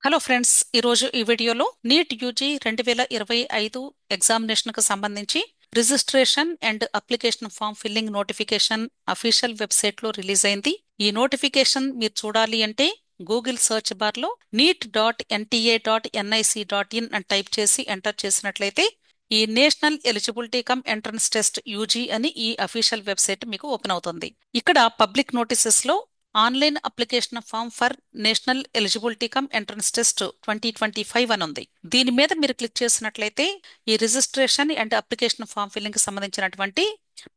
Hello friends, ఈరోజు ఈ వీడియోలో నీట్ యూజీ 2025 ఎగ్జామినేషన్కు సంబంధించి registration and application form filling notification official వెబ్సైట్లో రిలీజ్ అయింది. ఈ నోటిఫికేషన్ మీరు చూడాలి అంటే గూగుల్ సెర్చ్ బార్లో neet.nta.nic.in అని టైప్ చేసి ఎంటర్ చేసినట్లయితే ఈ national eligibility cum entrance test UG అని ఈ అఫీషియల్ వెబ్సైట్ మీకు ఓపెన్ అవుతుంది. ఇక్కడ పబ్లిక్ నోటీసెస్ లో online application form for national eligibility cum entrance test 2025 అని ఉంది. దీని మీద మీరు క్లిక్ చేసినట్లయితే ఈ registration and application form filling కి సంబంధించినటువంటి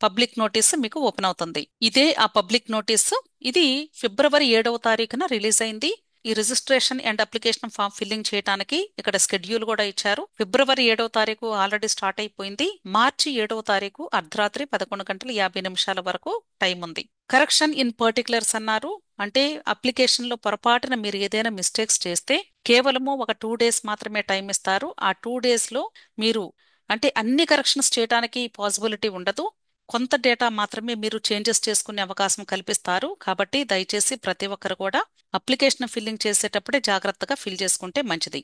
పబ్లిక్ నోటీస్ మీకు ఓపెన్ అవుతుంది. ఇదే ఆ పబ్లిక్ నోటీస్. ఇది ఫిబ్రవరి 7వ తారీఖున రిలీజ్ అయింది. ఈ registration and application form filling చేయడానికి ఇక్కడ షెడ్యూల్ కూడా ఇచ్చారు. ఫిబ్రవరి 7వ తారీఖు ఆల్రెడీ స్టార్ట్ అయిపోయింది. మార్చి 7వ తారీఖు అర్ధరాత్రి 11 గంటల 50 నిమిషాల వరకు టైం ఉంది. కరెక్షన్ ఇన్ పర్టికులర్స్ అన్నారు. అంటే అప్లికేషన్ లో పొరపాటున మీరు ఏదైనా మిస్టేక్స్ చేస్తే కేవలము ఒక 2 డేస్ మాత్రమే టైం ఇస్తారు. ఆ 2 డేస్ లో మీరు అంటే అన్ని కరెక్షన్స్ చేయడానికి పాసిబిలిటీ ఉండదు. కొంత డేటా మాత్రమే మీరు చేంజెస్ చేసుకునే అవకాశం కల్పిస్తారు. కాబట్టి దయచేసి ప్రతి ఒక్కరు కూడా అప్లికేషన్ ఫిల్లింగ్ చేసేటప్పుడే జాగ్రత్తగా ఫిల్ చేసుకుంటే మంచిది.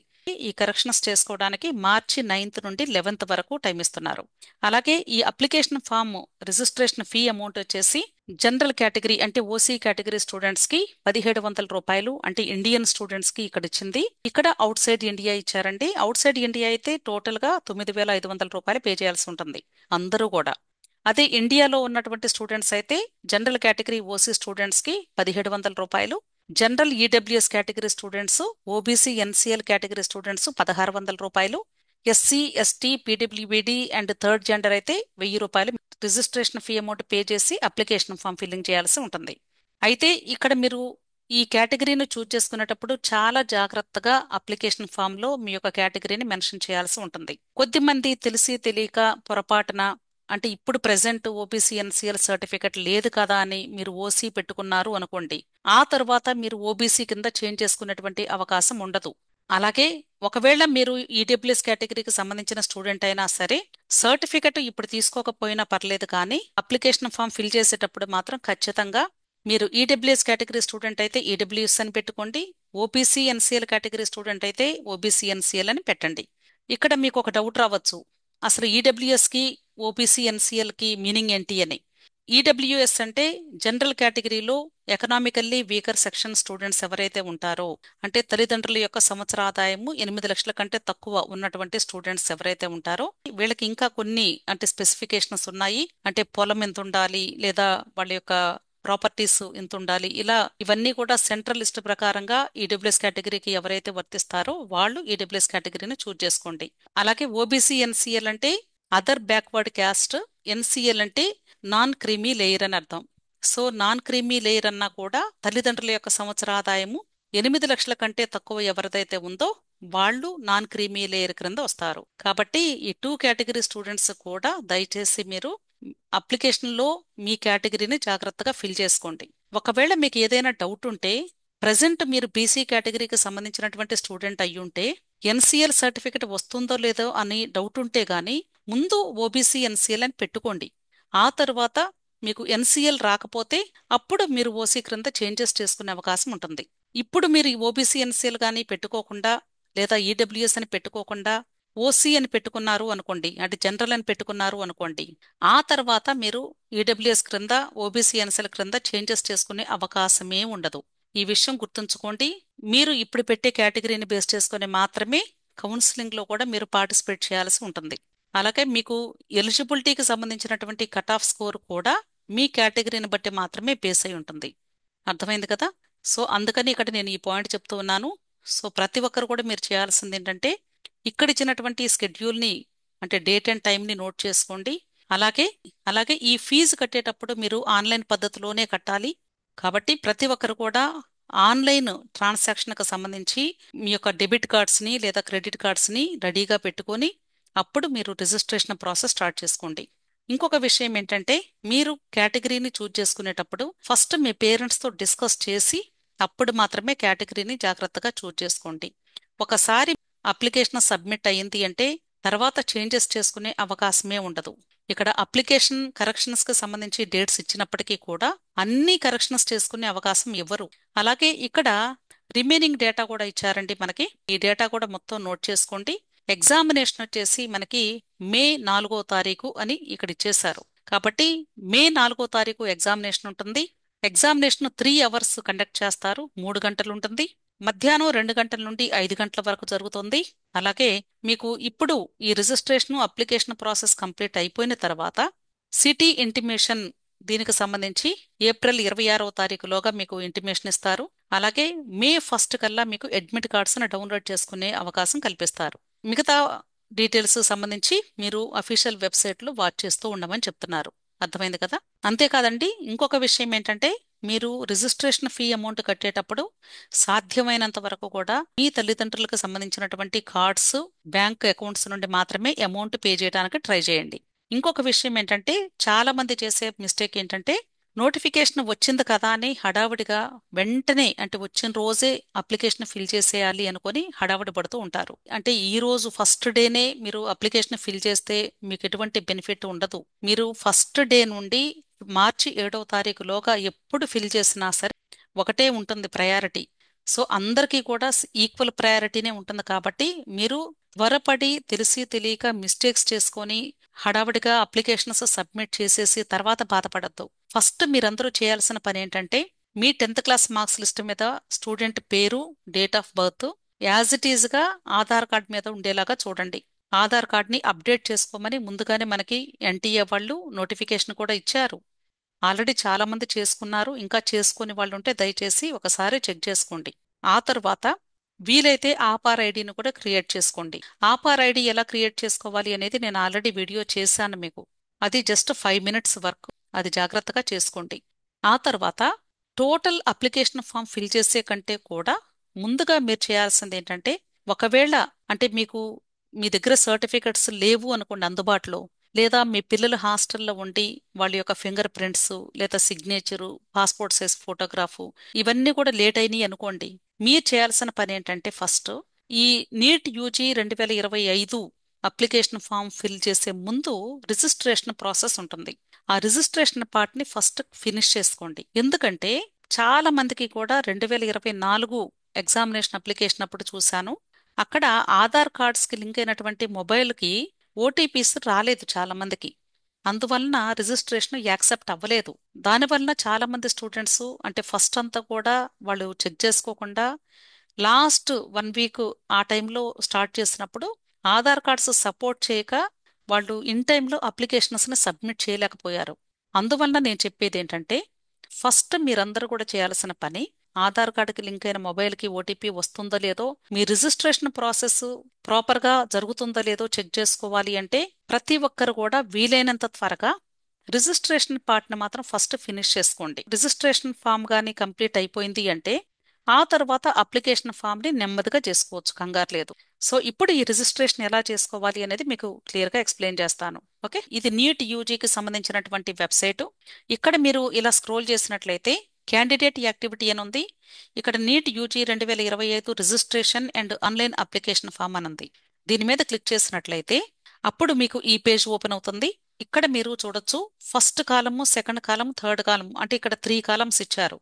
ఈ కరెక్షన్స్ చేసుకోవడానికి మార్చి 9th నుండి 11th వరకు టైం ఇస్తున్నారు. అలాగే ఈ application form registration fee amount వచ్చేసి జనరల్ కేటగిరీ అంటే ఓసీ కేటగిరీ స్టూడెంట్స్ కి రూ. 1700 అంటే ఇండియన్ స్టూడెంట్స్ కి ఇక్కడ ఇచ్చింది. ఇక్కడ అవుట్ సైడ్ ఇండియా ఇచ్చారండి. అవుట్ సైడ్ ఇండియా అయితే టోటల్ గా రూ. 9,500 పే చేయాల్సి ఉంటుంది అందరూ కూడా. అదే ఇండియాలో ఉన్నటువంటి స్టూడెంట్స్ అయితే జనరల్ కేటగిరీ ఓసీ స్టూడెంట్స్ కి రూ. 1,700, general EWS category students, OBC NCL category students రూ. 1,600, SC ST PWBD and third gender అయితే రూ. 1,000 రిజిస్ట్రేషన్ ఫీ అమౌంట్ పే చేసి అప్లికేషన్ ఫామ్ ఫిల్లింగ్ చేయాల్సి ఉంటుంది. అయితే ఇక్కడ మీరు ఈ కేటగిరీని చూజ్ చేసుకునేటప్పుడు చాలా జాగ్రత్తగా అప్లికేషన్ ఫామ్ లో మీ యొక్క కేటగిరీని మెన్షన్ చేయాల్సి ఉంటుంది. కొద్దిమంది తెలిసి తెలియక పొరపాటున అంటే ఇప్పుడు ప్రెసెంట్ ఓబీసీ ఎన్సీఎల్ సర్టిఫికెట్ లేదు కదా అని మీరు ఓసీ పెట్టుకున్నారు అనుకోండి, ఆ తర్వాత మీరు ఓబీసీ కింద చేంజ్ చేసుకునేటువంటి అవకాశం ఉండదు. అలాగే ఒకవేళ మీరు ఈడబ్ల్యూఎస్ కేటగిరీకి సంబంధించిన స్టూడెంట్ అయినా సరే సర్టిఫికెట్ ఇప్పుడు తీసుకోకపోయినా పర్లేదు, కానీ అప్లికేషన్ ఫామ్ ఫిల్ చేసేటప్పుడు మాత్రం ఖచ్చితంగా మీరు ఈడబ్ల్యూఎస్ కేటగిరీ స్టూడెంట్ అయితే ఈడబ్ల్యూఎస్ అని పెట్టుకోండి, ఓబీసీ ఎన్సీఎల్ కేటగిరీ స్టూడెంట్ అయితే ఓబీసీ ఎన్సీఎల్ అని పెట్టండి. ఇక్కడ మీకు ఒక డౌట్ రావచ్చు, అసలు ఈడబ్ల్యూఎస్ కి ఓబీసీ ఎన్సీఎల్ కి మీనింగ్ ఏంటి అని. ఈడబ్ల్యూఎస్ అంటే జనరల్ కేటగిరీలో ఎకనామికల్లీ వీకర్ సెక్షన్ స్టూడెంట్స్ ఎవరైతే ఉంటారో, అంటే తల్లిదండ్రుల యొక్క సంవత్సర ఆదాయము 8 లక్షల కంటే తక్కువ ఉన్నటువంటి స్టూడెంట్స్ ఎవరైతే ఉంటారో వీళ్ళకి ఇంకా కొన్ని అంటే స్పెసిఫికేషన్స్ ఉన్నాయి. అంటే పొలం ఎంత ఉండాలి, లేదా వాళ్ళ యొక్క ప్రాపర్టీస్ ఎంత ఉండాలి, ఇలా ఇవన్నీ కూడా సెంట్రల్ లిస్ట్ ప్రకారంగా ఈడబ్ల్యూఎస్ కేటగిరీకి ఎవరైతే వర్తిస్తారో వాళ్ళు ఈడబ్ల్యూఎస్ కేటగిరీని చూజ్ చేసుకోండి. అలాగే ఓబీసీ ఎన్సీఎల్ అంటే అదర్ బ్యాక్వర్డ్ క్యాస్ట్, ఎన్సీఎల్ అంటే నాన్ క్రీమీ లేయర్ అని అర్థం. సో నాన్ క్రీమీ లేయర్ అన్నా కూడా తల్లిదండ్రుల యొక్క సంవత్సర ఆదాయము 8 లక్షల కంటే తక్కువ ఎవరిదైతే ఉందో వాళ్ళు నాన్ క్రీమీ లేయర్ క్రింద వస్తారు. కాబట్టి ఈ 2 కేటగిరీ స్టూడెంట్స్ కూడా దయచేసి మీరు అప్లికేషన్ లో మీ కేటగిరీని జాగ్రత్తగా ఫిల్ చేసుకోండి. ఒకవేళ మీకు ఏదైనా డౌట్ ఉంటే, ప్రజెంట్ మీరు బీసీ కేటగిరీకి సంబంధించినటువంటి స్టూడెంట్ అయ్యుంటే ఎన్సీఎల్ సర్టిఫికెట్ వస్తుందో లేదో అని డౌట్ ఉంటే గానీ ముందు ఓబీసీ ఎన్సీఎల్ అని పెట్టుకోండి. ఆ తర్వాత మీకు ఎన్సీఎల్ రాకపోతే అప్పుడు మీరు ఓసీ క్రింద చేంజెస్ చేసుకునే అవకాశం ఉంటుంది. ఇప్పుడు మీరు ఓబీసీ ఎన్సీఎల్ కానీ పెట్టుకోకుండా లేదా ఈడబ్ల్యూఎస్ అని పెట్టుకోకుండా ఓసీ అని పెట్టుకున్నారు అనుకోండి, అంటే జనరల్ అని పెట్టుకున్నారు అనుకోండి, ఆ తర్వాత మీరు ఈడబ్ల్యూఎస్ క్రింద ఓబీసీ ఎన్సీఎల్ క్రింద చేంజెస్ చేసుకునే అవకాశమే ఉండదు. ఈ విషయం గుర్తుంచుకోండి. మీరు ఇప్పుడు పెట్టే కేటగిరీని బేస్ చేసుకుని మాత్రమే కౌన్సిలింగ్ లో కూడా మీరు పార్టిసిపేట్ చేయాల్సి ఉంటుంది. అలాగే మీకు ఎలిజిబిలిటీకి సంబంధించినటువంటి కట్ ఆఫ్ స్కోర్ కూడా మీ కేటగిరీని బట్టి మాత్రమే బేస్ అయి ఉంటుంది. అర్థమైంది కదా? సో అందుకని ఇక్కడ నేను ఈ పాయింట్ చెప్తూ ఉన్నాను. సో ప్రతి ఒక్కరు కూడా మీరు చేయాల్సింది ఏంటంటే ఇక్కడ ఇచ్చినటువంటి స్కెడ్యూల్ని అంటే డేట్ అండ్ టైంని నోట్ చేసుకోండి. అలాగే అలాగే ఈ ఫీజు కట్టేటప్పుడు మీరు ఆన్లైన్ పద్ధతిలోనే కట్టాలి. కాబట్టి ప్రతి ఒక్కరు కూడా ఆన్లైన్ ట్రాన్సాక్షన్కి సంబంధించి మీ యొక్క డెబిట్ కార్డ్స్ని లేదా క్రెడిట్ కార్డ్స్ని రెడీగా పెట్టుకొని అప్పుడు మీరు రిజిస్ట్రేషన్ ప్రాసెస్ స్టార్ట్ చేసుకోండి. ఇంకొక విషయం ఏంటంటే మీరు కేటగిరీని చూజ్ చేసుకునేటప్పుడు ఫస్ట్ మీ పేరెంట్స్తో డిస్కస్ చేసి అప్పుడు మాత్రమే కేటగిరీని జాగ్రత్తగా చూజ్ చేసుకోండి. ఒకసారి అప్లికేషన్ సబ్మిట్ అయ్యింది అంటే తర్వాత చేంజెస్ చేసుకునే అవకాశమే ఉండదు. ఇక్కడ అప్లికేషన్ కరెక్షన్స్ కి సంబంధించి డేట్స్ ఇచ్చినప్పటికీ కూడా అన్ని కరెక్షన్స్ చేసుకునే అవకాశం ఇవ్వరు. అలాగే ఇక్కడ రిమైనింగ్ డేటా కూడా ఇచ్చారండి మనకి. ఈ డేటా కూడా మొత్తం నోట్ చేసుకోండి. ఎగ్జామినేషన్ వచ్చేసి మనకి మే 4వ తారీఖు అని ఇక్కడ ఇచ్చేశారు. కాబట్టి మే 4వ తారీఖు ఎగ్జామినేషన్ ఉంటుంది. ఎగ్జామినేషన్ 3 అవర్స్ కండక్ట్ చేస్తారు, 3 గంటలు ఉంటుంది. మధ్యాహ్నం 2 గంటల నుండి 5 గంటల వరకు జరుగుతుంది. అలాగే మీకు ఇప్పుడు ఈ రిజిస్ట్రేషన్ అప్లికేషన్ ప్రాసెస్ కంప్లీట్ అయిపోయిన తర్వాత సిటీ ఇంటిమేషన్, దీనికి సంబంధించి ఏప్రిల్ 26వ తారీఖులోగా మీకు ఇంటిమేషన్ ఇస్తారు. అలాగే మే 1 కల్లా మీకు అడ్మిట్ కార్డ్స్ని డౌన్లోడ్ చేసుకునే అవకాశం కల్పిస్తారు. మిగతా డీటెయిల్స్ సంబంధించి మీరు అఫీషియల్ వెబ్సైట్లో వాచ్ చేస్తూ ఉండమని చెప్తున్నారు. అర్థమైంది కదా? అంతేకాదండి, ఇంకొక విషయం ఏంటంటే మీరు రిజిస్ట్రేషన్ ఫీ అమౌంట్ కట్టేటప్పుడు సాధ్యమైనంత వరకు కూడా మీ తల్లిదండ్రులకు సంబంధించినటువంటి కార్డ్స్, బ్యాంక్ అకౌంట్స్ నుండి మాత్రమే అమౌంట్ పే చేయడానికి ట్రై చేయండి. ఇంకొక విషయం ఏంటంటే చాలా మంది చేసే మిస్టేక్ ఏంటంటే నోటిఫికేషన్ వచ్చింది కదా అని హడావిడిగా వెంటనే, అంటే వచ్చిన రోజే అప్లికేషన్ ఫిల్ చేసేయాలి అనుకొని హడావిడి పడుతూ ఉంటారు. అంటే ఈ రోజు ఫస్ట్ డేనే మీరు అప్లికేషన్ ఫిల్ చేస్తే మీకు ఎటువంటి బెనిఫిట్ ఉండదు. మీరు ఫస్ట్ డే నుండి మార్చి 7వ తారీఖులోగా ఎప్పుడు ఫిల్ చేసినా సరే ఒకటే ఉంటుంది ప్రయారిటీ. సో అందరికీ కూడా ఈక్వల్ ప్రయారిటీనే ఉంటుంది. కాబట్టి మీరు త్వరపడి తెలిసి తెలియక మిస్టేక్స్ చేసుకొని హడావిడిగా అప్లికేషన్స్ సబ్మిట్ చేసేసి తర్వాత బాధపడద్దు. ఫస్ట్ మీరందరూ చేయాల్సిన పని ఏంటంటే మీ 10th క్లాస్ మార్క్స్ లిస్ట్ మీద స్టూడెంట్ పేరు, date of birth as it is గా ఆధార్ కార్డ్ మీద ఉండేలాగా చూడండి. ఆధార్ కార్డ్ని అప్డేట్ చేసుకోమని ముందుగానే మనకి ఎన్టీఏ వాళ్ళు నోటిఫికేషన్ కూడా ఇచ్చారు. ఆల్రెడీ చాలా మంది చేసుకున్నారు. ఇంకా చేసుకుని వాళ్ళు ఉంటే దయచేసి ఒకసారి చెక్ చేసుకోండి. ఆ తర్వాత వీలైతే ఆపార్ ఐడిని కూడా క్రియేట్ చేసుకోండి. ఆపార్ ఐడి ఎలా క్రియేట్ చేసుకోవాలి అనేది నేను ఆల్రెడీ వీడియో చేశాను మీకు. అది జస్ట్ 5 minutes వర్క్. అది జాగ్రత్తగా చేసుకోండి. ఆ తర్వాత టోటల్ అప్లికేషన్ ఫామ్ ఫిల్ చేసే కంటే కూడా ముందుగా మీరు చేయాల్సింది ఏంటంటే, ఒకవేళ అంటే మీకు మీ దగ్గర సర్టిఫికెట్స్ లేవు అనుకోండి అందుబాటులో, లేదా మీ పిల్లలు హాస్టల్లో ఉండి వాళ్ళ యొక్క ఫింగర్ ప్రింట్స్ లేదా సిగ్నేచరు, పాస్పోర్ట్ సైజ్ ఫోటోగ్రాఫు ఇవన్నీ కూడా లేట్ అయినాయి అనుకోండి, మీరు చేయాల్సిన పని ఏంటంటే ఫస్ట్ ఈ NEET UG 2025 application form fill చేసే ముందు రిజిస్ట్రేషన్ ప్రాసెస్ ఉంటుంది. ఆ రిజిస్ట్రేషన్ పార్ట్ ని ఫస్ట్ ఫినిష్ చేసుకోండి. ఎందుకంటే చాలా మందికి కూడా 2024 ఎగ్జామినేషన్ అప్లికేషన్ అప్పుడు చూశాను, అక్కడ ఆధార్ కార్డ్స్ కి లింక్ అయినటువంటి మొబైల్ కి ఓటీపీస్ రాలేదు చాలా మందికి. అందువలన రిజిస్ట్రేషన్ యాక్సెప్ట్ అవ్వలేదు. దానివలన చాలా మంది స్టూడెంట్స్ అంటే ఫస్ట్ అంతా కూడా వాళ్ళు చెక్ చేసుకోకుండా లాస్ట్ 1 వీక్ ఆ టైంలో స్టార్ట్ చేసినప్పుడు ఆధార్ కార్డ్స్ సపోర్ట్ చేయక వాళ్ళు ఇన్ టైంలో అప్లికేషన్స్ని సబ్మిట్ చేయలేకపోయారు. అందువలన నేను చెప్పేది ఏంటంటే ఫస్ట్ మీరందరూ కూడా చేయాల్సిన పని, ఆధార్ కార్డుకి లింక్ అయిన మొబైల్కి ఓటీపీ వస్తుందో లేదో, మీ రిజిస్ట్రేషన్ ప్రాసెస్ ప్రాపర్గా జరుగుతుందో లేదో చెక్ చేసుకోవాలి అంటే ప్రతి ఒక్కరు కూడా వీలైనంత త్వరగా రిజిస్ట్రేషన్ పార్ట్ని మాత్రం ఫస్ట్ ఫినిష్ చేసుకోండి. రిజిస్ట్రేషన్ ఫామ్ కానీ కంప్లీట్ అయిపోయింది అంటే ఆ తర్వాత అప్లికేషన్ ఫామ్ని నెమ్మదిగా చేసుకోవచ్చు, కంగారు లేదు. సో ఇప్పుడు ఈ రిజిస్ట్రేషన్ ఎలా చేసుకోవాలి అనేది మీకు క్లియర్గా ఎక్స్ప్లెయిన్ చేస్తాను. ఓకే, ఇది నీట్ యూజీకి సంబంధించినటువంటి వెబ్సైటు. ఇక్కడ మీరు ఇలా స్క్రోల్ చేసినట్లయితే క్యాండిడేట్ యాక్టివిటీ అని ఉంది. ఇక్కడ NEET UG 2025 registration and online application form అని ఉంది. దీని మీద క్లిక్ చేసినట్లయితే అప్పుడు మీకు ఈ పేజ్ ఓపెన్ అవుతుంది. ఇక్కడ మీరు చూడొచ్చు ఫస్ట్ కాలము, సెకండ్ కాలము, థర్డ్ కాలము, అంటే ఇక్కడ 3 కాలమ్స్ ఇచ్చారు.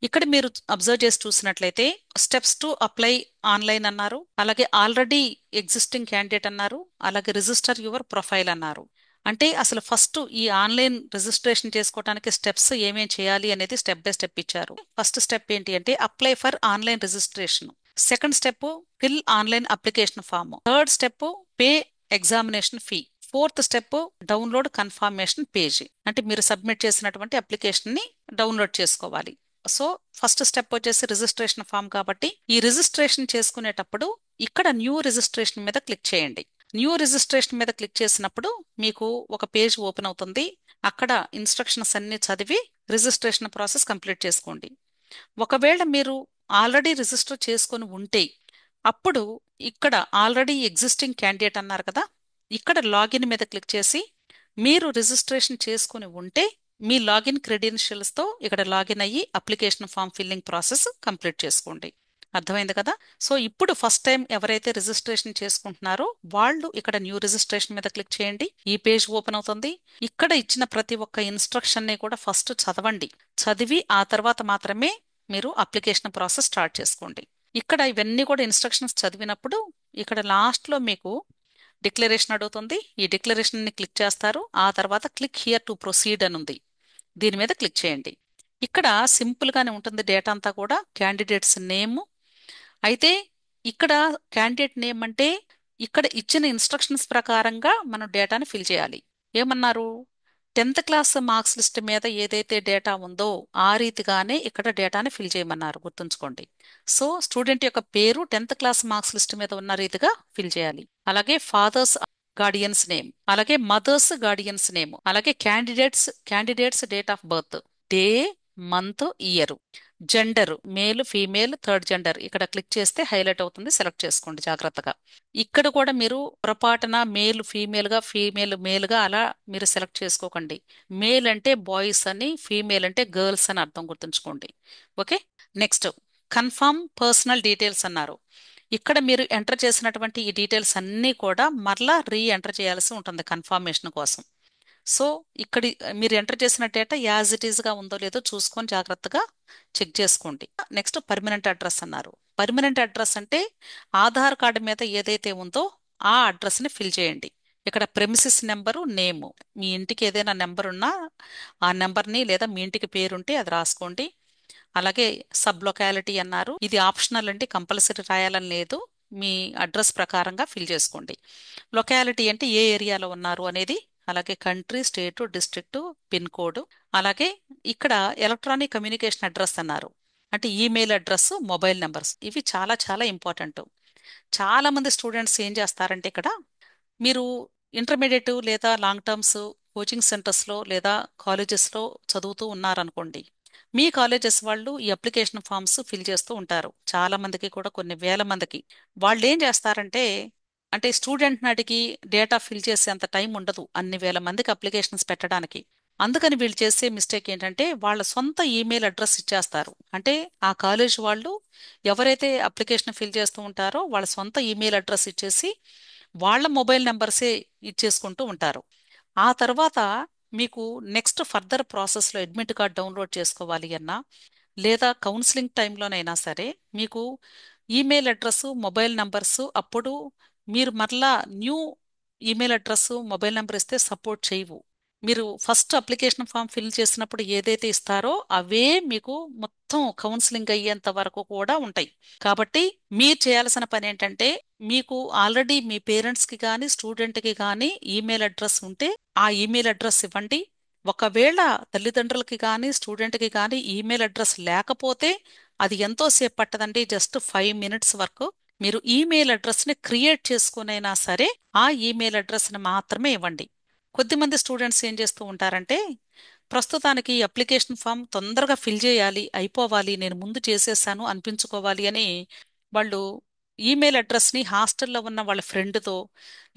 ఇక్కడ మీరు అబ్జర్వ్ చేసి చూసినట్లయితే స్టెప్స్ టు అప్లై ఆన్లైన్ అన్నారు, అలాగే ఆల్రెడీ ఎగ్జిస్టింగ్ క్యాండిడేట్ అన్నారు, అలాగే రిజిస్టర్ యువర్ ప్రొఫైల్ అన్నారు. అంటే అసలు ఫస్ట్ ఈ ఆన్లైన్ రిజిస్ట్రేషన్ చేసుకోవడానికి స్టెప్స్ ఏమేం చేయాలి అనేది స్టెప్ బై స్టెప్ ఇచ్చారు. ఫస్ట్ స్టెప్ ఏంటి అంటే apply for online registration. Second step fill online application form. Third step pay examination fee. Fourth step download confirmation page, అంటే మీరు సబ్మిట్ చేసినటువంటి అప్లికేషన్ ని డౌన్లోడ్ చేసుకోవాలి. సో ఫస్ట్ స్టెప్ వచ్చేసి registration form. కాబట్టి ఈ రిజిస్ట్రేషన్ చేసుకునేటప్పుడు ఇక్కడ న్యూ రిజిస్ట్రేషన్ మీద క్లిక్ చేయండి. న్యూ రిజిస్ట్రేషన్ మీద క్లిక్ చేసినప్పుడు మీకు ఒక పేజ్ ఓపెన్ అవుతుంది. అక్కడ ఇన్స్ట్రక్షన్స్ అన్ని చదివి రిజిస్ట్రేషన్ ప్రాసెస్ కంప్లీట్ చేసుకోండి. ఒకవేళ మీరు ఆల్రెడీ రిజిస్టర్ చేసుకొని ఉంటే అప్పుడు ఇక్కడ ఆల్రెడీ ఎగ్జిస్టింగ్ క్యాండిడేట్ అన్నారు కదా, ఇక్కడ లాగిన్ మీద క్లిక్ చేసి మీరు రిజిస్ట్రేషన్ చేసుకుని ఉంటే మీ లాగిన్ క్రెడెన్షియల్స్తో ఇక్కడ లాగిన్ అయ్యి application form filling process complete చేసుకోండి. అర్థమైంది కదా? సో ఇప్పుడు ఫస్ట్ టైం ఎవరైతే రిజిస్ట్రేషన్ చేసుకుంటున్నారో వాళ్ళు ఇక్కడ న్యూ రిజిస్ట్రేషన్ మీద క్లిక్ చేయండి. ఈ పేజ్ ఓపెన్ అవుతుంది. ఇక్కడ ఇచ్చిన ప్రతి ఒక్క ఇన్స్ట్రక్షన్ని కూడా ఫస్ట్ చదవండి. చదివి ఆ తర్వాత మాత్రమే మీరు అప్లికేషన్ ప్రాసెస్ స్టార్ట్ చేసుకోండి. ఇక్కడ ఇవన్నీ కూడా ఇన్స్ట్రక్షన్స్ చదివినప్పుడు ఇక్కడ లాస్ట్లో మీకు డిక్లరేషన్ అడుగుతుంది. ఈ డిక్లరేషన్ని క్లిక్ చేస్తారు. ఆ తర్వాత క్లిక్ హియర్ టు ప్రొసీడ్ అని ఉంది. దీని మీద క్లిక్ చేయండి. ఇక్కడ సింపుల్గానే ఉంటుంది డేటా అంతా కూడా. క్యాండిడేట్స్ నేమ్ అయితే ఇక్కడ క్యాండిడేట్ నేమ్ అంటే ఇక్కడ ఇచ్చిన ఇన్స్ట్రక్షన్స్ ప్రకారంగా మనం డేటాని ఫిల్ చేయాలి. ఏమన్నారు? 10th క్లాస్ మార్క్స్ లిస్ట్ మీద ఏదైతే డేటా ఉందో ఆ రీతిగానే ఇక్కడ డేటాని ఫిల్ చేయమన్నారు, గుర్తుంచుకోండి. సో స్టూడెంట్ యొక్క పేరు 10th క్లాస్ మార్క్స్ లిస్ట్ మీద ఉన్న రీతిగా ఫిల్ చేయాలి. అలాగే ఫాదర్స్ గార్డియన్స్ నేమ్, అలాగే మదర్స్ గార్డియన్స్ నేమ్, అలాగే candidates date of birth, day, month, year, gender male, female, third gender ఇక్కడ క్లిక్ చేస్తే హైలైట్ అవుతుంది. సెలెక్ట్ చేసుకోండి జాగ్రత్తగా. ఇక్కడ కూడా మీరు పొరపాటున మేల్ ఫీమేల్ గా, ఫీమేల్ మేల్ గా అలా మీరు సెలెక్ట్ చేసుకోకండి. మేల్ అంటే బాయ్స్ అని, ఫీమేల్ అంటే గర్ల్స్ అని అర్థం, గుర్తుంచుకోండి. Okay. Next confirm personal details అన్నారు. ఇక్కడ మీరు ఎంటర్ చేసినటువంటి ఈ డీటెయిల్స్ అన్నీ కూడా మరలా రీ ఎంటర్ చేయాల్సి ఉంటుంది కన్ఫర్మేషన్ కోసం. సో ఇక్కడ మీరు ఎంటర్ చేసిన డేటా యాజ్ ఇట్ ఈస్ గా ఉందో లేదో చూసుకొని జాగ్రత్తగా చెక్ చేసుకోండి. నెక్స్ట్ పర్మనెంట్ అడ్రస్ అన్నారు. పర్మనెంట్ అడ్రస్ అంటే ఆధార్ కార్డు మీద ఏదైతే ఉందో ఆ అడ్రస్ ని ఫిల్ చేయండి. ఇక్కడ ప్రెమిసిస్ నెంబరు, నేము, మీ ఇంటికి ఏదైనా నెంబర్ ఉన్నా ఆ నెంబర్ని, లేదా మీ ఇంటికి పేరుంటే అది రాసుకోండి. అలాగే సబ్ లొకాలిటీ అన్నారు. ఇది ఆప్షనల్ అండి, కంపల్సరీ రాయాలని లేదు. మీ అడ్రస్ ప్రకారంగా ఫిల్ చేసుకోండి. లొకాలిటీ అంటే ఏ ఏరియాలో ఉన్నారు అనేది, అలాగే country, state, district, pin code, అలాగే ఇక్కడ ఎలక్ట్రానిక్ కమ్యూనికేషన్ అడ్రస్ అన్నారు. అంటే ఈమెయిల్ అడ్రస్, మొబైల్ నెంబర్స్, ఇవి చాలా చాలా ఇంపార్టెంట్. చాలా మంది స్టూడెంట్స్ ఏం చేస్తారంటే ఇక్కడ మీరు ఇంటర్మీడియట్ లేదా లాంగ్ టర్మ్స్ కోచింగ్ సెంటర్స్లో లేదా కాలేజెస్లో చదువుతూ ఉన్నారనుకోండి. మీ కాలేజెస్ వాళ్ళు ఈ అప్లికేషన్ ఫామ్స్ ఫిల్ చేస్తూ ఉంటారు. చాలా మందికి కూడా, కొన్ని వేల మందికి. వాళ్ళు ఏం చేస్తారంటే, అంటే స్టూడెంట్ని అడిగి డేటా ఫిల్ చేసే అంత టైం ఉండదు అన్ని వేల మందికి అప్లికేషన్స్ పెట్టడానికి. అందుకని వీళ్ళు చేసే మిస్టేక్ ఏంటంటే వాళ్ళ సొంత ఈమెయిల్ అడ్రస్ ఇచ్చేస్తారు. అంటే ఆ కాలేజ్ వాళ్ళు ఎవరైతే అప్లికేషన్ ఫిల్ చేస్తూ ఉంటారో వాళ్ళ సొంత ఈమెయిల్ అడ్రస్ ఇచ్చేసి వాళ్ళ మొబైల్ నెంబర్సే ఇచ్చేసుకుంటూ ఉంటారు. ఆ తర్వాత మీకు నెక్స్ట్ ఫర్దర్ ప్రాసెస్లో అడ్మిట్ కార్డ్ డౌన్లోడ్ చేసుకోవాలి అన్నా, లేదా కౌన్సిలింగ్ టైంలోనైనా సరే మీకు ఈమెయిల్ అడ్రస్, మొబైల్ నంబర్స్ అప్పుడు మీరు మరలా new email address, mobile number ఇస్తే సపోర్ట్ చేయవు. మీరు ఫస్ట్ అప్లికేషన్ ఫామ్ ఫిల్ చేసినప్పుడు ఏదైతే ఇస్తారో అవే మీకు మొత్తం కౌన్సిలింగ్ అయ్యేంత వరకు కూడా ఉంటాయి. కాబట్టి మీరు చేయాల్సిన పని ఏంటంటే, మీకు ఆల్రెడీ మీ పేరెంట్స్కి కానీ స్టూడెంట్కి కానీ ఈమెయిల్ అడ్రస్ ఉంటే ఆ ఈమెయిల్ అడ్రస్ ఇవ్వండి. ఒకవేళ తల్లిదండ్రులకి కానీ స్టూడెంట్కి కానీ ఈమెయిల్ అడ్రస్ లేకపోతే అది ఎంతో సేపు పట్టదండి, జస్ట్ 5 minutes వరకు. మీరు ఈమెయిల్ అడ్రస్ని క్రియేట్ చేసుకునైనా సరే ఆ ఈమెయిల్ అడ్రస్ని మాత్రమే ఇవ్వండి. కొద్దిమంది స్టూడెంట్స్ ఏం చేస్తూ ఉంటారంటే, ప్రస్తుతానికి అప్లికేషన్ ఫామ్ తొందరగా ఫిల్ చేయాలి, అయిపోవాలి, నేను ముందు చేసేసాను అనిపించుకోవాలి అని వాళ్ళు ఈమెయిల్ అడ్రస్ని హాస్టల్లో ఉన్న వాళ్ళ ఫ్రెండ్తో,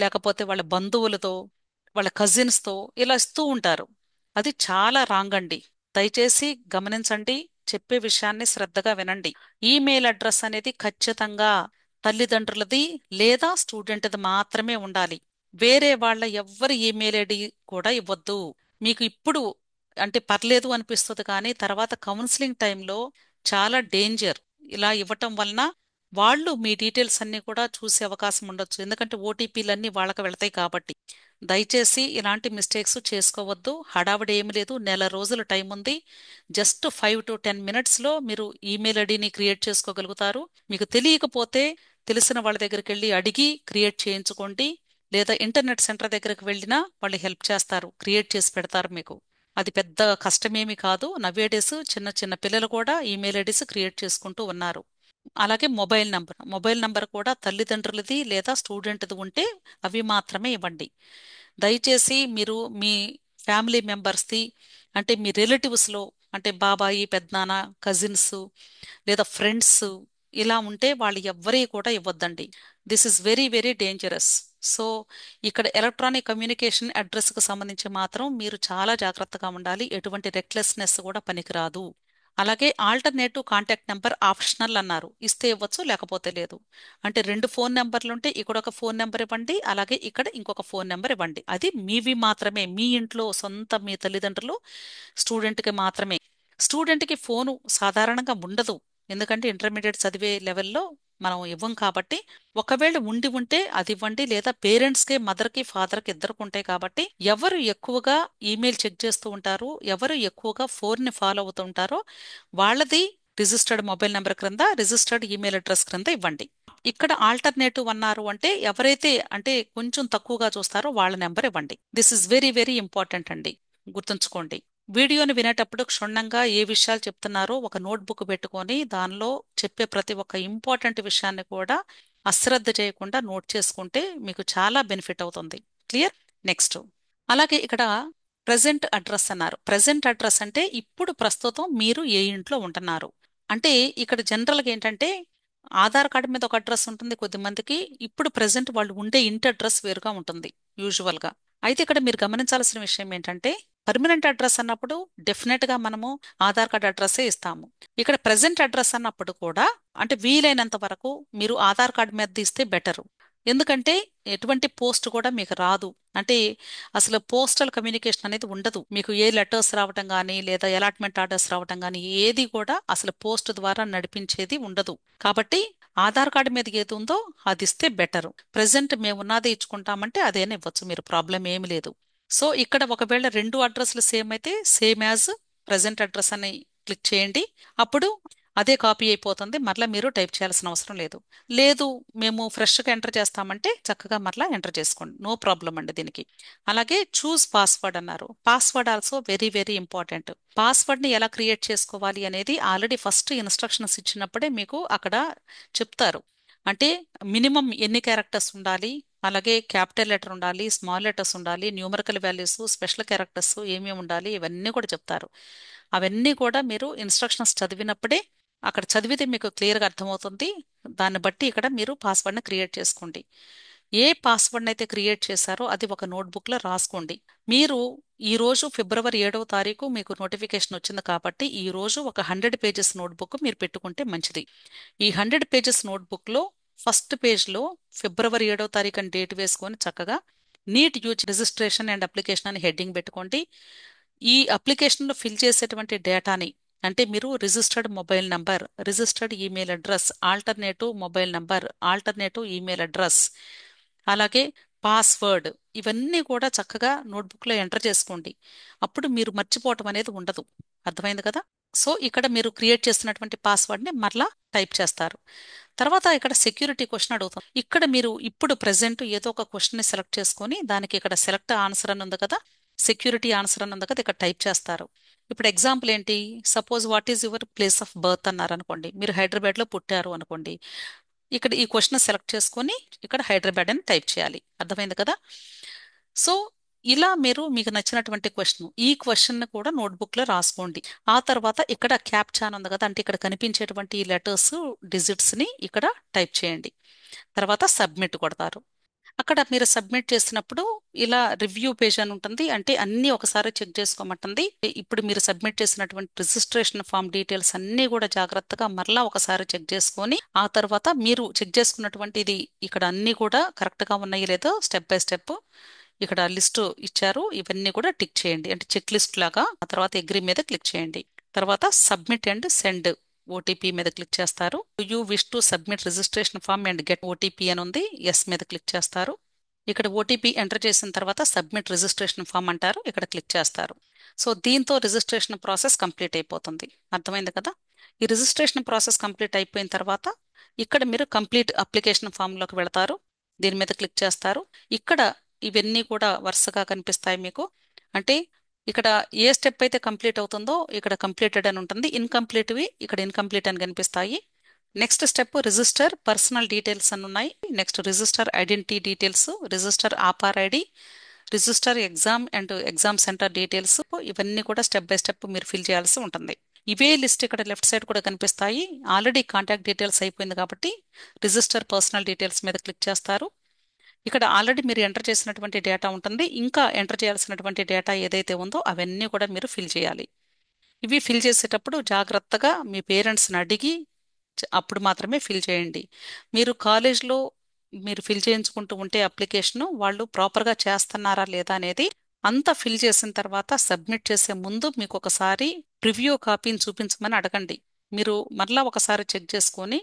లేకపోతే వాళ్ళ బంధువులతో, వాళ్ళ కజిన్స్తో ఇలా ఇస్తూ ఉంటారు. అది చాలా రాంగ్ అండి. దయచేసి గమనించండి, చెప్పే విషయాన్ని శ్రద్ధగా వినండి. ఈమెయిల్ అడ్రస్ అనేది ఖచ్చితంగా తల్లిదండ్రులది లేదా స్టూడెంట్ది మాత్రమే ఉండాలి. వేరే వాళ్ళ ఎవ్వరి ఈమెయిల్ ఐడి కూడా ఇవ్వద్దు. మీకు ఇప్పుడు అంటే పర్లేదు అనిపిస్తుంది, కానీ తర్వాత కౌన్సిలింగ్ టైంలో చాలా డేంజర్. ఇలా ఇవ్వటం వలన వాళ్ళు మీ డీటెయిల్స్ అన్ని కూడా చూసే అవకాశం ఉండొచ్చు, ఎందుకంటే ఓటీపీలన్నీ వాళ్ళకి వెళతాయి కాబట్టి. దయచేసి ఇలాంటి మిస్టేక్స్ చేసుకోవద్దు. హడావిడి ఏమి లేదు, నెల రోజుల టైం ఉంది. జస్ట్ 5 to 10 minutes మీరు ఈమెయిల్ ఐడిని క్రియేట్ చేసుకోగలుగుతారు. మీకు తెలియకపోతే తెలిసిన వాళ్ళ దగ్గరికి వెళ్ళి అడిగి క్రియేట్ చేయించుకోండి, లేదా ఇంటర్నెట్ సెంటర్ దగ్గరకు వెళ్ళినా వాళ్ళు హెల్ప్ చేస్తారు, క్రియేట్ చేసి పెడతారు మీకు. అది పెద్ద కష్టమేమి కాదు. నవేడేస్ చిన్న చిన్న పిల్లలు కూడా ఈమెయిల్ ఐడీస్ క్రియేట్ చేసుకుంటూ ఉన్నారు. అలాగే మొబైల్ నంబర్ కూడా తల్లిదండ్రులది లేదా స్టూడెంట్ది ఉంటే అవి మాత్రమే ఇవ్వండి. దయచేసి మీరు మీ ఫ్యామిలీ మెంబర్స్ది, అంటే మీ రిలేటివ్స్లో, అంటే బాబాయి, పెద్దనాన్న, కజిన్స్ లేదా ఫ్రెండ్స్ ఇలా ఉంటే వాళ్ళు ఎవ్వరి కూడా ఇవ్వద్దండి. This is very very dangerous. So ఇక్కడ ఎలక్ట్రానిక్ కమ్యూనికేషన్ అడ్రస్కి సంబంధించి మాత్రం మీరు చాలా జాగ్రత్తగా ఉండాలి. ఎటువంటి రెక్లెస్నెస్ కూడా పనికిరాదు. అలాగే ఆల్టర్నేటివ్ కాంటాక్ట్ నెంబర్ ఆప్షనల్ అన్నారు. ఇస్తే ఇవ్వచ్చు, లేకపోతే లేదు. అంటే 2 ఫోన్ నెంబర్లు ఉంటే ఇక్కడ ఒక ఫోన్ నెంబర్ ఇవ్వండి, అలాగే ఇక్కడ ఇంకొక ఫోన్ నెంబర్ ఇవ్వండి. అది మీవి మాత్రమే, మీ ఇంట్లో సొంత మీ తల్లిదండ్రులు స్టూడెంట్కి మాత్రమే. స్టూడెంట్కి ఫోను సాధారణంగా ఉండదు. ఎందుకంటే ఇంటర్మీడియట్ చదివే లెవెల్లో మనం ఇవ్వం కాబట్టి, ఒకవేళ ఉండి ఉంటే అది ఇవ్వండి, లేదా పేరెంట్స్కి మదర్కి ఫాదర్కి ఇద్దరికి ఉంటాయి కాబట్టి ఎవరు ఎక్కువగా ఈమెయిల్ చెక్ చేస్తూ ఉంటారు, ఎవరు ఎక్కువగా ఫోన్ని ఫాలో అవుతూ ఉంటారో వాళ్ళది రిజిస్టర్డ్ మొబైల్ నెంబర్ క్రింద, రిజిస్టర్డ్ ఈమెయిల్ అడ్రస్ క్రింద ఇవ్వండి. ఇక్కడ ఆల్టర్నేటివ్ అన్నారు అంటే ఎవరైతే అంటే కొంచెం తక్కువగా చూస్తారో వాళ్ళ నెంబర్ ఇవ్వండి. This is very very important అండి, గుర్తుంచుకోండి. వీడియోని వినేటప్పుడు క్షుణ్ణంగా ఏ విషయాలు చెప్తున్నారో ఒక నోట్బుక్ పెట్టుకొని దానిలో చెప్పే ప్రతి ఒక్క ఇంపార్టెంట్ విషయాన్ని కూడా అశ్రద్ధ చేయకుండా నోట్ చేసుకుంటే మీకు చాలా బెనిఫిట్ అవుతుంది. క్లియర్? నెక్స్ట్, అలాగే ఇక్కడ ప్రజెంట్ అడ్రస్ అన్నారు. ప్రజెంట్ అడ్రస్ అంటే ఇప్పుడు ప్రస్తుతం మీరు ఏ ఇంట్లో ఉంటున్నారు అంటే, ఇక్కడ జనరల్గా ఏంటంటే ఆధార్ కార్డు మీద ఒక అడ్రస్ ఉంటుంది కొద్దిమందికి, ఇప్పుడు ప్రెసెంట్ వాళ్ళు ఉండే ఇంటి అడ్రస్ వేరుగా ఉంటుంది యూజువల్గా. అయితే ఇక్కడ మీరు గమనించాల్సిన విషయం ఏంటంటే, పర్మనెంట్ అడ్రస్ అన్నప్పుడు డెఫినెట్ గా మనము ఆధార్ కార్డ్ అడ్రస్సే ఇస్తాము. ఇక్కడ ప్రెసెంట్ అడ్రస్ అన్నప్పుడు కూడా అంటే వీలైనంత వరకు మీరు ఆధార్ కార్డ్ మీద తీస్తే బెటరు. ఎందుకంటే ఎటువంటి పోస్ట్ కూడా మీకు రాదు. అంటే అసలు పోస్టల్ కమ్యూనికేషన్ అనేది ఉండదు మీకు. ఏ లెటర్స్ రావటం కానీ లేదా అలాట్మెంట్ ఆర్డర్స్ రావటం కానీ ఏది కూడా అసలు పోస్ట్ ద్వారా నడిపించేది ఉండదు. కాబట్టి ఆధార్ కార్డు మీద ఏది ఉందో అది ఇస్తే బెటరు. ప్రెసెంట్ మేము ఉన్నదే ఇచ్చుకుంటామంటే అదేనా ఇవ్వచ్చు మీరు, ప్రాబ్లం ఏమి లేదు. సో ఇక్కడ ఒకవేళ రెండు అడ్రస్లు సేమ్ అయితే సేమ్ యాజ్ ప్రజెంట్ అడ్రస్ అని క్లిక్ చేయండి. అప్పుడు అదే కాపీ అయిపోతుంది, మరలా మీరు టైప్ చేయాల్సిన అవసరం లేదు. లేదు మేము ఫ్రెష్గా ఎంటర్ చేస్తామంటే చక్కగా మరలా ఎంటర్ చేసుకోండి, నో ప్రాబ్లం అండి దీనికి. అలాగే చూస్ పాస్వర్డ్ అన్నారు. Password also very very important. పాస్వర్డ్ని ఎలా క్రియేట్ చేసుకోవాలి అనేది ఆల్రెడీ ఫస్ట్ ఇన్స్ట్రక్షన్స్ ఇచ్చినప్పుడే మీకు అక్కడ చెప్తారు. అంటే మినిమం ఎన్ని క్యారెక్టర్స్ ఉండాలి, అలాగే క్యాపిటల్ లెటర్ ఉండాలి, స్మాల్ లెటర్స్ ఉండాలి, న్యూమరికల్ వాల్యూస్, స్పెషల్ క్యారెక్టర్స్ ఏమేమి ఉండాలి ఇవన్నీ కూడా చెప్తారు. అవన్నీ కూడా మీరు ఇన్స్ట్రక్షన్స్ చదివినప్పుడే, అక్కడ చదివితే మీకు క్లియర్గా అర్థమవుతుంది. దాన్ని బట్టి ఇక్కడ మీరు పాస్వర్డ్ని క్రియేట్ చేసుకోండి. ఏ పాస్వర్డ్ని అయితే క్రియేట్ చేశారో అది ఒక నోట్బుక్లో రాసుకోండి. మీరు ఈ రోజు ఫిబ్రవరి 7వ తారీఖు మీకు నోటిఫికేషన్ వచ్చింది కాబట్టి ఈ రోజు ఒక 100 పేజెస్ నోట్బుక్ మీరు పెట్టుకుంటే మంచిది. ఈ 100 పేజెస్ నోట్బుక్లో ఫస్ట్ పేజ్లో ఫిబ్రవరి 7వ తారీఖు అని డేట్ వేసుకొని చక్కగా NEET UG registration and application అని హెడ్డింగ్ పెట్టుకోండి. ఈ అప్లికేషన్లో ఫిల్ చేసేటువంటి డేటాని అంటే మీరు registered mobile number, registered email address, alternative mobile number, alternative email address, అలాగే పాస్వర్డ్, ఇవన్నీ కూడా చక్కగా నోట్బుక్లో ఎంటర్ చేసుకోండి. అప్పుడు మీరు మర్చిపోవటం అనేది ఉండదు. అర్థమైంది కదా? సో ఇక్కడ మీరు క్రియేట్ చేస్తున్నటువంటి పాస్వర్డ్ని మరలా టైప్ చేస్తారు. తర్వాత ఇక్కడ సెక్యూరిటీ క్వశ్చన్ అడుగుతాం. ఇక్కడ మీరు ఇప్పుడు ప్రెసెంట్ ఏదో ఒక క్వశ్చన్ని సెలెక్ట్ చేసుకొని దానికి ఇక్కడ సెలెక్ట్ ఆన్సర్ అని ఉంది కదా, సెక్యూరిటీ ఆన్సర్ అని ఉంది కదా, ఇక్కడ టైప్ చేస్తారు. ఇప్పుడు ఎగ్జాంపుల్ ఏంటి, suppose what is your place of birth అన్నారు అనుకోండి, మీరు హైదరాబాద్లో పుట్టారు అనుకోండి. ఇక్కడ ఈ క్వశ్చన్ సెలెక్ట్ చేసుకొని ఇక్కడ హైదరాబాద్ అని టైప్ చేయాలి. అర్థమైంది కదా? సో ఇలా మీరు మీకు నచ్చినటువంటి క్వశ్చన్, ఈ క్వశ్చన్ కూడా నోట్బుక్లో రాసుకోండి. ఆ తర్వాత ఇక్కడ క్యాప్చా అని ఉంది కదా, అంటే ఇక్కడ కనిపించేటువంటి ఈ లెటర్స్, డిజిట్స్ని ఇక్కడ టైప్ చేయండి. తర్వాత సబ్మిట్ కొడతారు. అక్కడ మీరు సబ్మిట్ చేసినప్పుడు ఇలా రివ్యూ పేజ్ అని ఉంటుంది, అంటే అన్నీ ఒకసారి చెక్ చేసుకోమంటుంది. ఇప్పుడు మీరు సబ్మిట్ చేసినటువంటి రిజిస్ట్రేషన్ ఫామ్ డీటెయిల్స్ అన్నీ కూడా జాగ్రత్తగా మరలా ఒకసారి చెక్ చేసుకొని ఆ తర్వాత మీరు చెక్ చేసుకున్నటువంటి ఇది ఇక్కడ అన్నీ కూడా కరెక్ట్గా ఉన్నాయి లేదో స్టెప్ బై స్టెప్ ఇక్కడ లిస్ట్ ఇచ్చారు, ఇవన్నీ కూడా టిక్ చేయండి, అంటే చెక్ లిస్ట్ లాగా. ఆ తర్వాత అగ్రీ మీద క్లిక్ చేయండి. తర్వాత సబ్మిట్ అండ్ సెండ్ ఓటీపీ మీద క్లిక్ చేస్తారు. You wish to submit registration form and get OTP అని ఉంది, ఎస్ మీద క్లిక్ చేస్తారు. ఇక్కడ ఓటీపీ ఎంటర్ చేసిన తర్వాత సబ్మిట్ రిజిస్ట్రేషన్ ఫామ్ అంటారు, ఇక్కడ క్లిక్ చేస్తారు. సో దీంతో రిజిస్ట్రేషన్ ప్రాసెస్ కంప్లీట్ అయిపోతుంది. అర్థమైంది కదా? ఈ రిజిస్ట్రేషన్ ప్రాసెస్ కంప్లీట్ అయిపోయిన తర్వాత ఇక్కడ మీరు కంప్లీట్ అప్లికేషన్ ఫామ్లోకి వెళతారు, దీని మీద క్లిక్ చేస్తారు. ఇక్కడ ఇవన్నీ కూడా వరుసగా కనిపిస్తాయి మీకు. అంటే ఇక్కడ ఏ స్టెప్ అయితే కంప్లీట్ అవుతుందో ఇక్కడ కంప్లీటెడ్ అని ఉంటుంది, ఇన్కంప్లీట్వి ఇక్కడ ఇన్కంప్లీట్ అని కనిపిస్తాయి. Next step register personal details అని ఉన్నాయి. Next register identity details, register ఆపార్ ID, register exam and exam centre details, ఇవన్నీ కూడా స్టెప్ బై స్టెప్ మీరు ఫిల్ చేయాల్సి ఉంటుంది. ఇవే లిస్ట్ ఇక్కడ లెఫ్ట్ సైడ్ కూడా కనిపిస్తాయి. ఆల్రెడీ కాంటాక్ట్ డీటెయిల్స్ అయిపోయింది కాబట్టి రిజిస్టర్ పర్సనల్ డీటెయిల్స్ మీద క్లిక్ చేస్తారు. ఇక్కడ ఆల్రెడీ మీరు ఎంటర్ చేసినటువంటి డేటా ఉంటుంది, ఇంకా ఎంటర్ చేయాల్సినటువంటి డేటా ఏదైతే ఉందో అవన్నీ కూడా మీరు ఫిల్ చేయాలి. ఇవి ఫిల్ చేసేటప్పుడు జాగ్రత్తగా మీ పేరెంట్స్ని అడిగి అప్పుడు మాత్రమే ఫిల్ చేయండి. మీరు కాలేజ్లో మీరు ఫిల్ చేయించుకుంటూ ఉంటే అప్లికేషను వాళ్ళు ప్రాపర్గా చేస్తున్నారా లేదా అనేది అంతా ఫిల్ చేసిన తర్వాత సబ్మిట్ చేసే ముందు మీకు ఒకసారి ప్రివ్యూ కాపీని చూపించమని అడగండి. మీరు మరలా ఒకసారి చెక్ చేసుకొని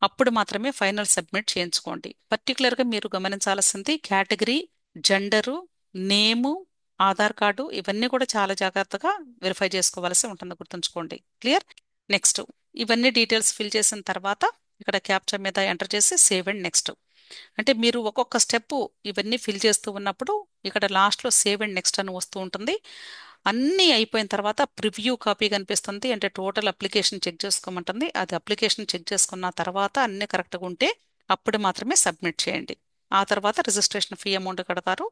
అప్పుడు మాత్రమే ఫైనల్ సబ్మిట్ చేయించుకోండి. పర్టికులర్గా మీరు గమనించాల్సింది కేటగిరీ, జెండరు, నేము, ఆధార్ కార్డు ఇవన్నీ కూడా చాలా జాగ్రత్తగా వెరిఫై చేసుకోవాల్సి ఉంటుంది, గుర్తుంచుకోండి. క్లియర్? నెక్స్ట్, ఇవన్నీ డీటెయిల్స్ ఫిల్ చేసిన తర్వాత ఇక్కడ క్యాప్చా మీద ఎంటర్ చేసి సేవ్ అండ్ నెక్స్ట్. అంటే మీరు ఒక్కొక్క స్టెప్ ఇవన్నీ ఫిల్ చేస్తూ ఉన్నప్పుడు ఇక్కడ లాస్ట్లో సేవ్ అండ్ నెక్స్ట్ అని వస్తూ ఉంటుంది. అన్నీ అయిపోయిన తర్వాత ప్రివ్యూ కాపీ కనిపిస్తుంది, అంటే టోటల్ అప్లికేషన్ చెక్ చేసుకోమంటుంది. అది అప్లికేషన్ చెక్ చేసుకున్న తర్వాత అన్నీ కరెక్ట్గా ఉంటే అప్పుడు మాత్రమే సబ్మిట్ చేయండి. ఆ తర్వాత రిజిస్ట్రేషన్ ఫీ అమౌంట్ కడతారు.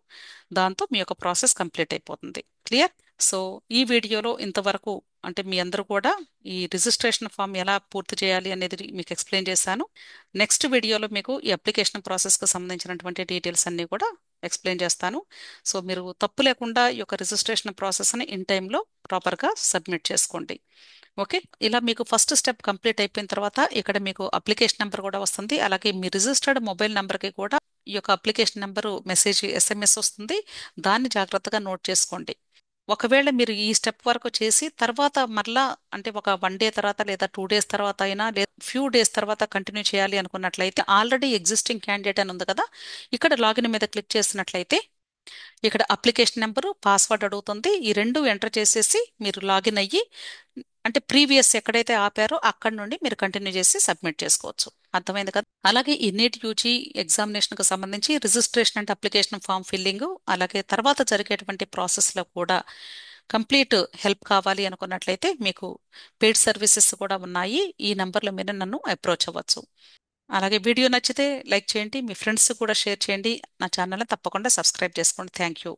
దాంతో మీ యొక్క ప్రాసెస్ కంప్లీట్ అయిపోతుంది. క్లియర్? సో ఈ వీడియోలో ఇంతవరకు అంటే మీ అందరూ కూడా ఈ రిజిస్ట్రేషన్ ఫామ్ ఎలా పూర్తి చేయాలి అనేది మీకు ఎక్స్ప్లెయిన్ చేశాను. నెక్స్ట్ వీడియోలో మీకు ఈ అప్లికేషన్ ప్రాసెస్కి సంబంధించినటువంటి డీటెయిల్స్ అన్నీ కూడా ఎక్స్ప్లెయిన్ చేస్తాను. సో మీరు తప్పు లేకుండా ఈ యొక్క రిజిస్ట్రేషన్ ప్రాసెస్ని ఇన్ టైంలో ప్రాపర్గా సబ్మిట్ చేసుకోండి. ఓకే, ఇలా మీకు ఫస్ట్ స్టెప్ కంప్లీట్ అయిపోయిన తర్వాత ఇక్కడ మీకు అప్లికేషన్ నెంబర్ కూడా వస్తుంది. అలాగే మీ రిజిస్టర్డ్ మొబైల్ నెంబర్కి కూడా ఈ యొక్క అప్లికేషన్ నెంబరు మెసేజ్ SMS వస్తుంది. దాన్ని జాగ్రత్తగా నోట్ చేసుకోండి. ఒకవేళ మీరు ఈ స్టెప్ వరకు చేసి తర్వాత మరలా అంటే ఒక 1 డే తర్వాత లేదా 2 days తర్వాత అయినా లేదా ఫ్యూ డేస్ తర్వాత కంటిన్యూ చేయాలి అనుకున్నట్లయితే ఆల్రెడీ ఎగ్జిస్టింగ్ క్యాండిడేట్ అని ఉంది కదా, ఇక్కడ లాగిన్ మీద క్లిక్ చేసినట్లయితే ఇక్కడ అప్లికేషన్ నెంబరు, పాస్వర్డ్ అడుగుతుంది. ఈ రెండు ఎంటర్ చేసేసి మీరు లాగిన్ అయ్యి అంటే ప్రీవియస్ ఎక్కడైతే ఆపారో అక్కడ నుండి మీరు కంటిన్యూ చేసి సబ్మిట్ చేసుకోవచ్చు. అర్థమైంది కదా? అలాగే ఈ నీట్ యూజీ ఎగ్జామినేషన్ కు సంబంధించి registration and application form filling అలాగే తర్వాత జరిగేటువంటి ప్రాసెస్ లో కూడా కంప్లీట్ హెల్ప్ కావాలి అనుకున్నట్లయితే మీకు పెయిడ్ సర్వీసెస్ కూడా ఉన్నాయి. ఈ నంబర్లో మీరు నన్ను అప్రోచ్ అవ్వచ్చు. అలాగే వీడియో నచ్చితే లైక్ చేయండి, మీ ఫ్రెండ్స్ కూడా షేర్ చేయండి. నా ఛానల్ని తప్పకుండా సబ్స్క్రైబ్ చేసుకోండి. Thank you.